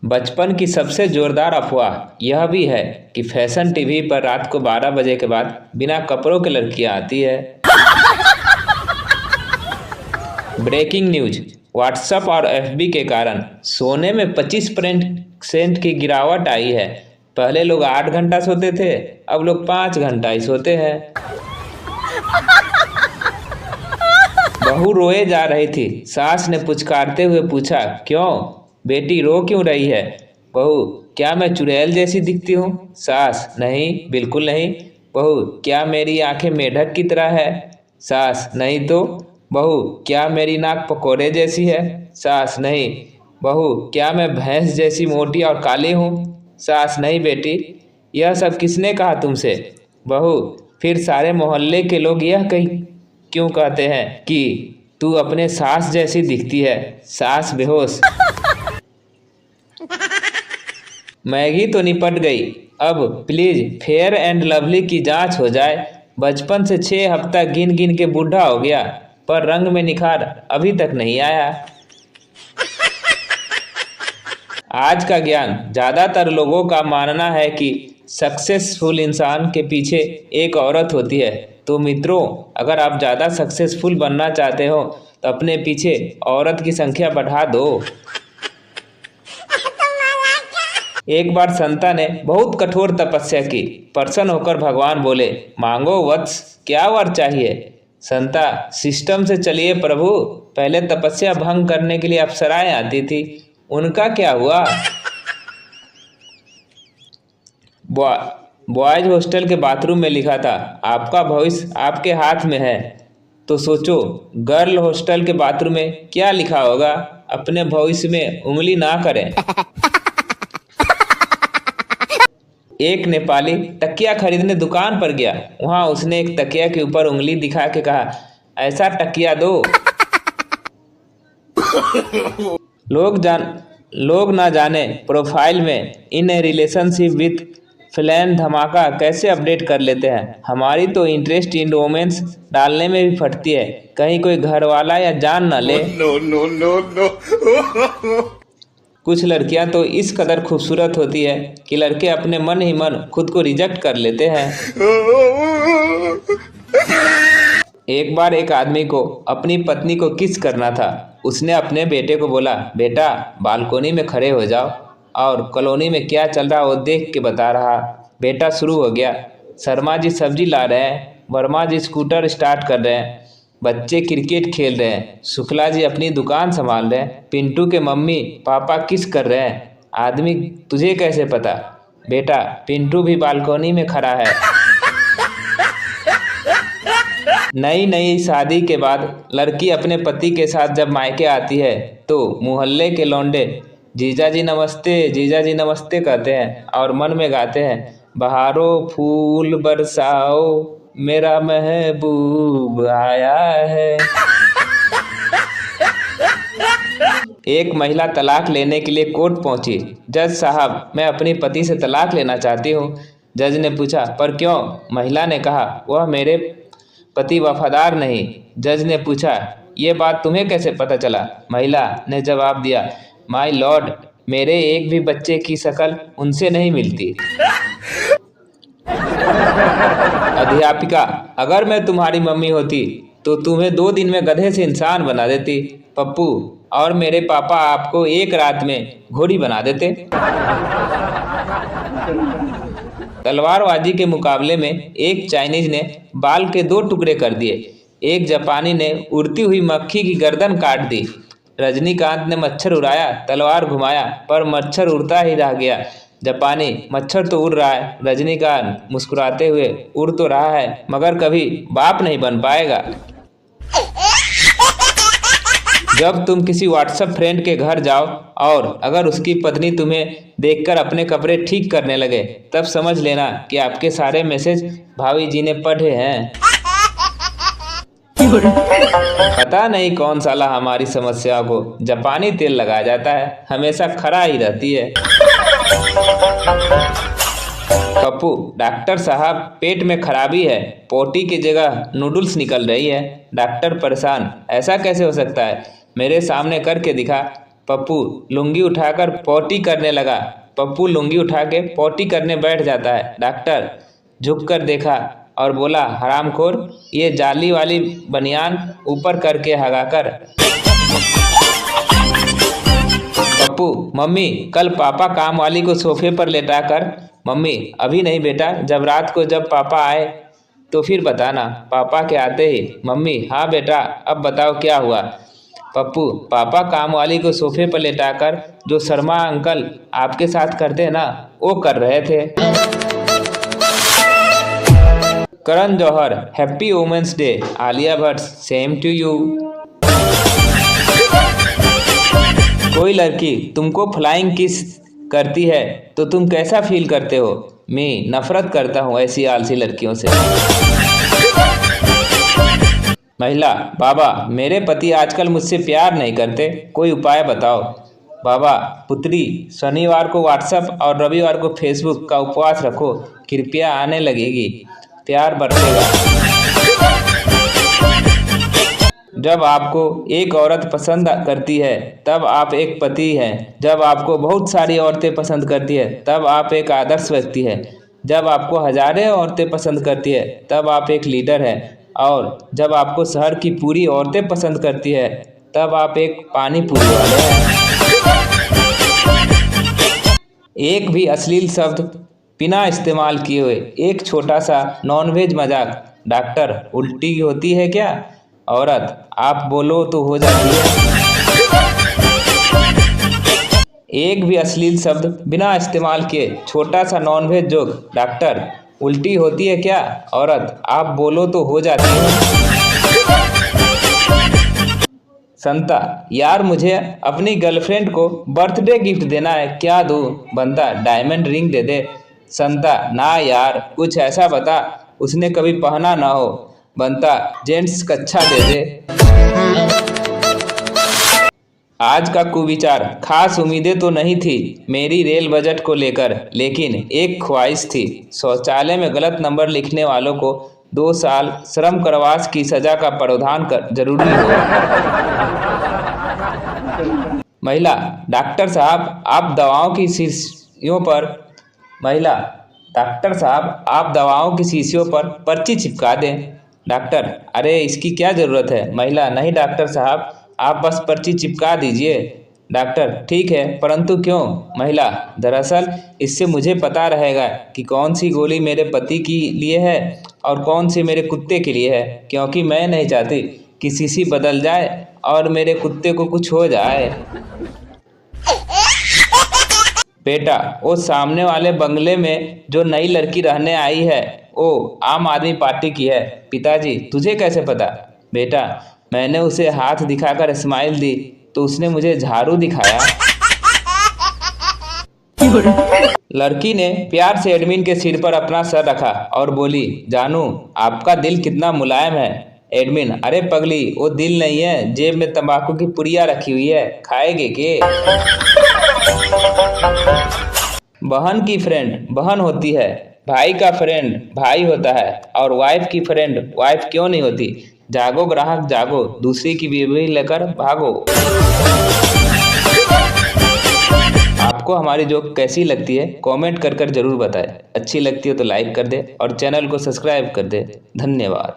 बचपन की सबसे जोरदार अफवाह यह भी है कि फैशन टीवी पर रात को 12 बजे के बाद बिना कपड़ों के लड़कियां आती है। ब्रेकिंग न्यूज, व्हाट्सएप और एफबी के कारण सोने में 25% की गिरावट आई है। पहले लोग 8 घंटा सोते थे, अब लोग 5 घंटा ही सोते हैं। बहू रोए जा रही थी, सास ने पुचकारते हुए पूछा, क्यों बेटी रो क्यों रही है? बहू, क्या मैं चुड़ैल जैसी दिखती हूँ? सास, नहीं बिल्कुल नहीं। बहू, क्या मेरी आंखें मेढक की तरह है? सास, नहीं तो। बहू, क्या मेरी नाक पकोड़े जैसी है? सास, नहीं। बहू, क्या मैं भैंस जैसी मोटी और काली हूँ? सास, नहीं बेटी। यह सब किसने कहा तुमसे? बहू, फिर सारे मोहल्ले के लोग यह क्यों कहते हैं कि तू अपने सास जैसी दिखती है? सास बेहोश। मैगी तो निपट गई, अब प्लीज फेयर एंड लवली की जांच हो जाए। बचपन से 6 हफ्ता गिन गिन के बूढ़ा हो गया, पर रंग में निखार अभी तक नहीं आया। आज का ज्ञान, ज्यादातर लोगों का मानना है कि सक्सेसफुल इंसान के पीछे एक औरत होती है। तो मित्रों, अगर आप ज़्यादा सक्सेसफुल बनना चाहते हो तो अपने पीछे औरत की संख्या बढ़ा दो। एक बार संता ने बहुत कठोर तपस्या की। प्रसन्न होकर भगवान बोले, मांगो वत्स, क्या वर चाहिए? संता, सिस्टम से चलिए प्रभु। पहले तपस्या भंग करने के लिए अप्सराएं आती थी, उनका क्या हुआ? बॉयज हॉस्टल के बाथरूम में लिखा था, आपका भविष्य आपके हाथ में है। तो सोचो, गर्ल हॉस्टल के बाथरूम में क्या लिखा होगा? अपने भविष्य में उंगली ना करें। एक नेपाली तकिया खरीदने दुकान पर गया। वहां उसने एक तकिया के ऊपर उंगली दिखा के कहा, ऐसा तकिया दो। लोग ना जाने प्रोफाइल में इन ए रिलेशनशिप विथ फ्लैन धमाका कैसे अपडेट कर लेते हैं। हमारी तो इंटरेस्ट इन वोमेंस डालने में भी फटती है, कहीं कोई घर वाला या जान न ले। कुछ लड़कियां तो इस कदर खूबसूरत होती है कि लड़के अपने मन ही मन खुद को रिजेक्ट कर लेते हैं। एक बार एक आदमी को अपनी पत्नी को किस करना था। उसने अपने बेटे को बोला, बेटा बालकोनी में खड़े हो जाओ और कॉलोनी में क्या चल रहा वो देख के बता रहा। बेटा शुरू हो गया, शर्मा जी सब्जी ला रहे हैं, वर्मा जी स्कूटर स्टार्ट कर रहे हैं, बच्चे क्रिकेट खेल रहे हैं, शुक्ला जी अपनी दुकान संभाल रहे हैं, पिंटू के मम्मी पापा किस कर रहे हैं। आदमी, तुझे कैसे पता? बेटा, पिंटू भी बालकोनी में खड़ा है। नई शादी के बाद लड़की अपने पति के साथ जब मायके आती है तो मोहल्ले के लौंडे जीजा जी नमस्ते कहते हैं और मन में गाते हैं, बहारो फूल बरसाओ मेरा महबूब आया है। एक महिला तलाक लेने के लिए कोर्ट पहुंची। जज साहब, मैं अपनी पति से तलाक लेना चाहती हूं। जज ने पूछा, पर क्यों? महिला ने कहा, वह मेरे पति वफादार नहीं। जज ने पूछा, ये बात तुम्हें कैसे पता चला? महिला ने जवाब दिया, माय लॉर्ड, मेरे एक भी बच्चे की शक्ल उनसे नहीं मिलती। अध्यापिका, अगर मैं तुम्हारी मम्मी होती तो तुम्हें 2 दिन में गधे से इंसान बना देती। पप्पू, और मेरे पापा आपको एक रात में घोड़ी बना देते। तलवारबाजी के मुकाबले में एक चाइनीज ने बाल के 2 टुकड़े कर दिए। एक जापानी ने उड़ती हुई मक्खी की गर्दन काट दी। रजनीकांत ने मच्छर उड़ाया, तलवार घुमाया, पर मच्छर उड़ता ही रह गया। जापानी, मच्छर तो उड़ रहा है। रजनीकांत मुस्कुराते हुए, उड़ तो रहा है मगर कभी बाप नहीं बन पाएगा। जब तुम किसी व्हाट्सएप फ्रेंड के घर जाओ और अगर उसकी पत्नी तुम्हें देखकर अपने कपड़े ठीक करने लगे, तब समझ लेना कि आपके सारे मैसेज भाभी जी ने पढ़े हैं। पता नहीं कौन साला हमारी समस्या को जापानी तेल लगाया जाता है, हमेशा खरा ही रहती है। पप्पू, डॉक्टर साहब पेट में खराबी है, पोटी की जगह नूडल्स निकल रही है। डॉक्टर परेशान, ऐसा कैसे हो सकता है? मेरे सामने करके दिखा। पप्पू लुंगी उठाकर पॉटी करने लगा। पप्पू लुंगी उठा के पॉटी करने बैठ जाता है। डॉक्टर झुककर देखा और बोला, हरामखोर, ये जाली वाली बनियान ऊपर करके हगाकर। पप्पू, मम्मी कल पापा काम वाली को सोफे पर लेटाकर। मम्मी, अभी नहीं बेटा, जब रात को जब पापा आए तो फिर बताना। पापा के आते ही। मम्मी, हाँ बेटा, अब बताओ क्या हुआ। पप्पू, पापा काम वाली को सोफे पर लेटाकर जो शर्मा अंकल आपके साथ करते हैं ना, वो कर रहे थे। Karan Johar, happy women's day. Alia Bhatt, same to you. कोई लड़की तुमको फ्लाइंग किस करती है तो तुम कैसा फील करते हो? मैं नफरत करता हूँ ऐसी आलसी लड़कियों से। महिला, बाबा, मेरे पति आजकल मुझसे प्यार नहीं करते, कोई उपाय बताओ। बाबा, पुत्री, शनिवार को व्हाट्सएप और रविवार को फेसबुक का उपवास रखो, कृपया आने लगेगी, प्यार बरसेगा। जब आपको एक औरत पसंद करती है तब आप एक पति हैं। जब आपको बहुत सारी औरतें पसंद करती है तब आप एक आदर्श व्यक्ति हैं। जब आपको हजारों औरतें पसंद करती है तब आप एक लीडर हैं। और जब आपको शहर की पूरी औरतें पसंद करती है तब आप एक पानी पूरी वाले हैं। एक भी अश्लील शब्द बिना इस्तेमाल किए हुए एक छोटा सा नॉनवेज मजाक। डॉक्टर, उल्टी होती है क्या? औरत, आप बोलो तो हो जाती है। एक भी अश्लील शब्द बिना इस्तेमाल किए छोटा सा नॉनवेज जोक। डॉक्टर, उल्टी होती है क्या? औरत, आप बोलो तो हो जाती है। संता, यार मुझे अपनी गर्लफ्रेंड को बर्थडे गिफ्ट देना है, क्या दूँ? बंदा, डायमंड रिंग दे दे। संता, ना यार, कुछ ऐसा बता उसने कभी पहना ना हो। बनता, जेंट्स कच्छा दे दे। आज का कुविचार, खास उम्मीदें तो नहीं थी मेरी रेल बजट को लेकर, लेकिन एक ख्वाहिश थी। शौचालय में गलत नंबर लिखने वालों को 2 साल श्रम कारावास की सजा का प्रावधान जरूरी हो। महिला, डॉक्टर साहब आप दवाओं की शीशियों पर महिला, डॉक्टर साहब आप दवाओं की शीशियों पर पर्ची चिपका दें। डॉक्टर, अरे इसकी क्या ज़रूरत है? महिला, नहीं डॉक्टर साहब, आप बस पर्ची चिपका दीजिए। डॉक्टर, ठीक है, परंतु क्यों? महिला, दरअसल इससे मुझे पता रहेगा कि कौन सी गोली मेरे पति के लिए है और कौन सी मेरे कुत्ते के लिए है, क्योंकि मैं नहीं चाहती कि शीशी बदल जाए और मेरे कुत्ते को कुछ हो जाए। बेटा, वो सामने वाले बंगले में जो नई लड़की रहने आई है वो आम आदमी पार्टी की है। पिताजी, तुझे कैसे पता? बेटा, मैंने उसे हाथ दिखाकर स्माइल दी तो उसने मुझे झाड़ू दिखाया। लड़की ने प्यार से एडमिन के सिर पर अपना सर रखा और बोली, जानू आपका दिल कितना मुलायम है। एडमिन, अरे पगली, वो दिल नहीं है, जेब में तंबाकू की पुड़िया रखी हुई है, खाएगे के? बहन की फ्रेंड बहन होती है, भाई का फ्रेंड भाई होता है और वाइफ की फ्रेंड वाइफ क्यों नहीं होती? जागो ग्राहक जागो, दूसरी की बीवी लेकर भागो। आपको हमारी जोक कैसी लगती है कमेंट कर जरूर बताएं। अच्छी लगती है तो लाइक कर दे और चैनल को सब्सक्राइब कर दे। धन्यवाद।